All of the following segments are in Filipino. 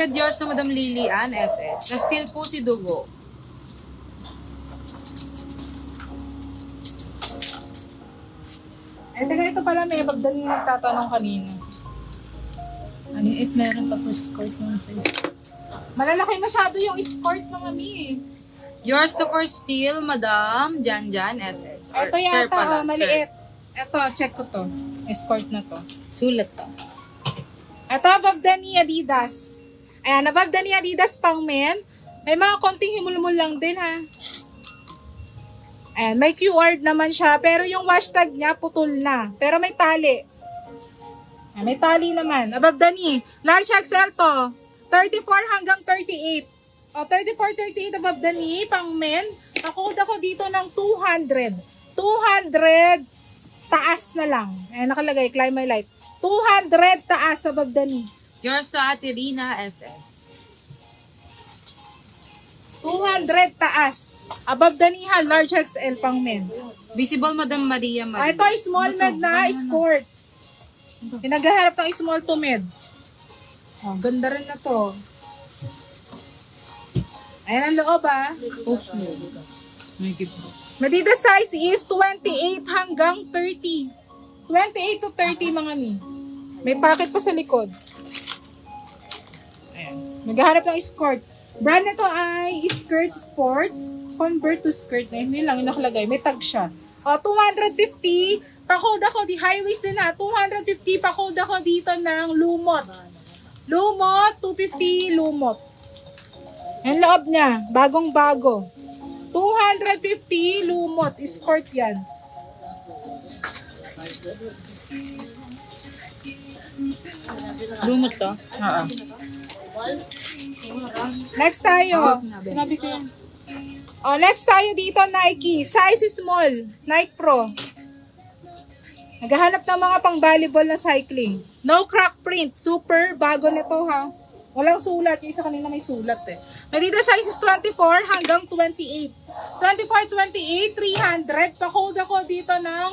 Yours to Madam Lilian SS. Na-steal po si Dugo. Ay, taga ito pala may pagdali nagtatanong kanina. Ano if meron pa po skirt mo sa skirt? Malalaki masyado yung skirt ng mami eh. Yours to for steal, Madam Janjan SS. Or Ito sir yata, pala, maliit. Ito, check ko to. Skirt na to. Sulat to. Ito, above the knee Adidas. Ayan, above the knee Adidas pang men. May mga konting himulmul lang din ha. Ayan, may QR naman siya. Pero yung hashtag niya, putol na. Pero may tali. Ayan, may tali naman. Above the knee. Large XL to. 34 hanggang 38. O, 34, 38 above the knee, pang men. Ako dito ng 200. 200 taas na lang. Ayan, nakalagay, Climber Light. 200 taas above the knee. Yours to Ate Rina SS. 200 taas. Above the knee ha, large XL pang men. Visible, Madam Maria Maria. Ito, small med na, skirt. Pinaghaharap ng small to med. Oh, ganda rin na to. Ayan ang loob ah. Post mo. May gift mo. Madida size is 28 hanggang 30. 28 to 30 mga mi. May pocket pa sa likod. Ayan. Naghahanap ng skirt. Brand na to ay Skirt Sports. Convert to skirt. Na yun lang yung nakalagay. May tag siya. O, 250. Pakod ako di high-waist din na. 250. Pakod ako dito ng lumot. Lumot. 250 lumot. Ang loob niya. Bagong-bago. 250 lumot. Skirt yan. Lumot to? Oo. Next tayo. Sinabi ko yan. Oh, next tayo dito, Nike. Size small. Nike Pro. Naghahanap ng mga pang-volleyball na cycling. No crack print. Super bago nito ha. Walang sulat. Yung isa kanina may sulat eh. May dito sizes 24 hanggang 28. 24, 28, 300. Pa-code ako dito ng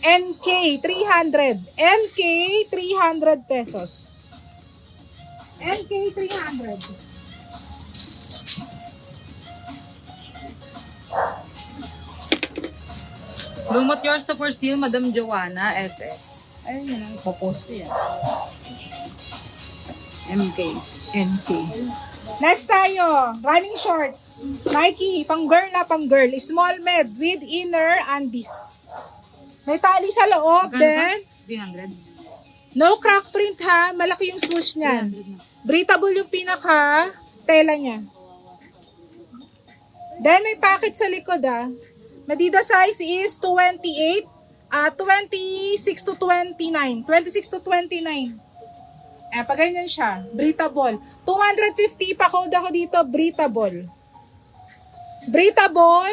NK 300. NK 300 pesos. NK 300. Lumot yours to for steal, Madam Joanna SS. Ayun yun. Papost ko yan. MK. NK. Next tayo, running shorts. Nike, pang girl na pang girl. Small med with inner undies. May tali sa loob, then 300. no crack print ha. Malaki yung swoosh niyan. 300 na. Breathable yung pinaka tela niya. Then may packet sa likod ah. Madida size is 28, 26 to 29. 26 to 29. Eh, pag ganyan siya, breathable. 250 pa code ako dito, breathable. Breathable.